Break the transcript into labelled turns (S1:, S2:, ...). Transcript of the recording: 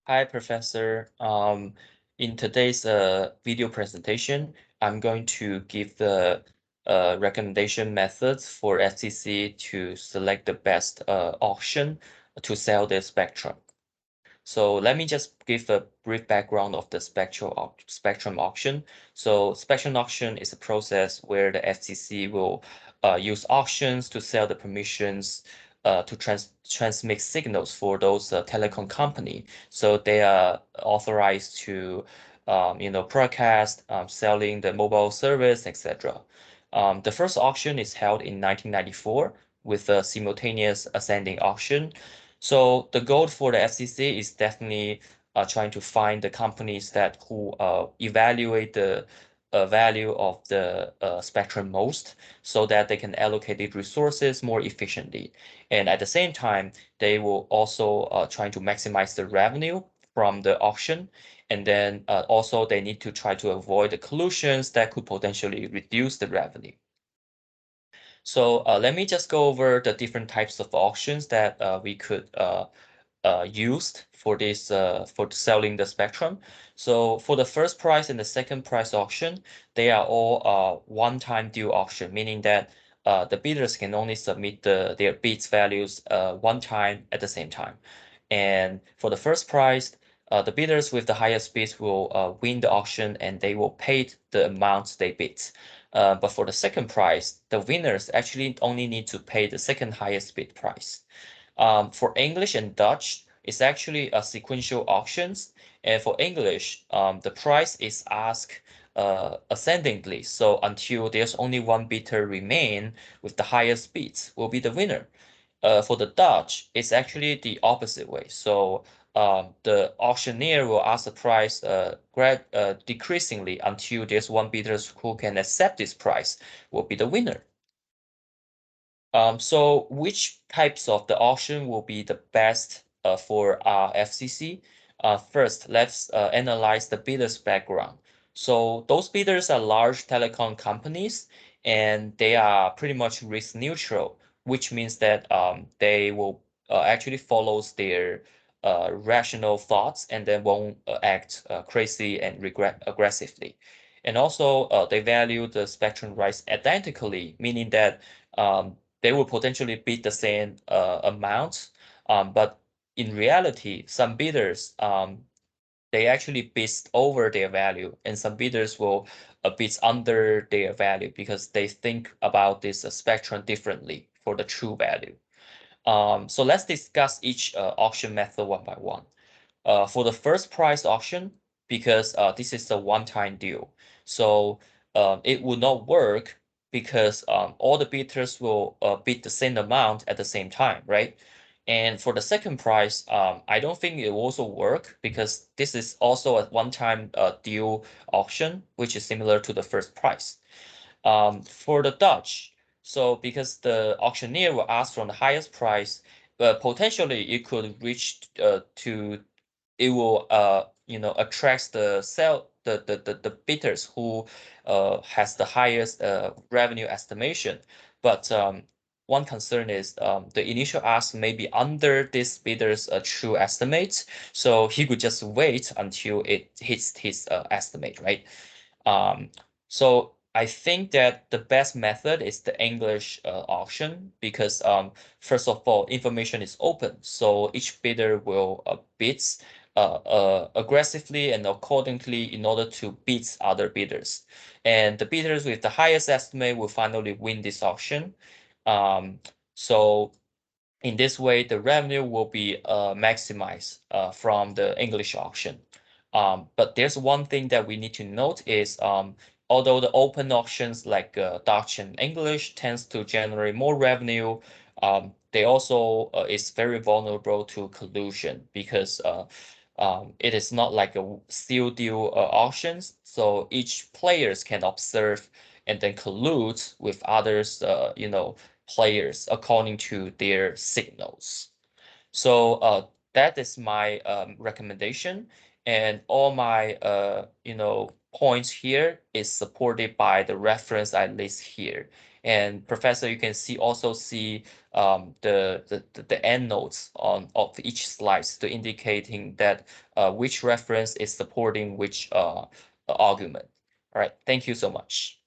S1: Hi, Professor. In today's video presentation, I'm going to give the recommendation methods for FCC to select the best auction to sell their spectrum. So let me just give a brief background of the spectrum auction. So spectrum auction is a process where the FCC will use auctions to sell the permissions to transmit signals for those telecom company. So they are authorized to broadcast, selling the mobile service, etc. The first auction is held in 1994 with a simultaneous ascending auction. So the goal for the FCC is definitely trying to find the companies that who evaluate the value of the spectrum most, so that they can allocate the resources more efficiently. And at the same time, they will also try to maximize the revenue from the auction. And then also they need to try to avoid the collusions that could potentially reduce the revenue. So let me just go over the different types of auctions that we could used for this for selling the spectrum. So for the first price and the second price auction, they are all one-time due auction, meaning that the bidders can only submit their bids values one time at the same time. And for the first price, the bidders with the highest bids will win the auction and they will pay the amounts they bid. But for the second price, the winners actually only need to pay the second highest bid price. For English and Dutch, it's actually a sequential auctions. And for English, the price is asked ascendingly. So until there's only one bidder remain with the highest bids will be the winner. For the Dutch, it's actually the opposite way. So the auctioneer will ask the price decreasingly until there's one bidder who can accept this price will be the winner. So which types of the auction will be the best for our FCC? First, let's analyze the bidders' background. So those bidders are large telecom companies, and they are pretty much risk neutral, which means that they will actually follows their rational thoughts and then won't act crazy and regret aggressively. And also, they value the spectrum rights identically, meaning that they will potentially bid the same amount. But in reality, some bidders they actually bid over their value, and some bidders will bid under their value because they think about this spectrum differently for the true value. So let's discuss each auction method one by one. For the first price auction, because this is a one-time deal, so it will not work because all the bidders will bid the same amount at the same time, right? And for the second price, I don't think it will also work because this is also a one-time deal auction, which is similar to the first price. For the Dutch, so because the auctioneer will ask from the highest price, but potentially it could reach to it will attracts the the bidders who has the highest revenue estimation. But one concern is the initial ask may be under this bidder's true estimates, so he could just wait until it hits his estimate, right? Um, so I think that the best method is the English auction because first of all, information is open, so each bidder will bids aggressively and accordingly in order to beat other bidders. And the bidders with the highest estimate will finally win this auction. Um, so in this way, the revenue will be maximized from the English auction. But there's one thing that we need to note is although the open auctions like Dutch and English tends to generate more revenue, they also is very vulnerable to collusion because it is not like a seal deal auctions. So each players can observe and then collude with others, players according to their signals. So that is my recommendation, and all my points here is supported by the reference I list here. And Professor, you can also see the end notes of each slice to indicating that which reference is supporting which argument. All right, thank you so much.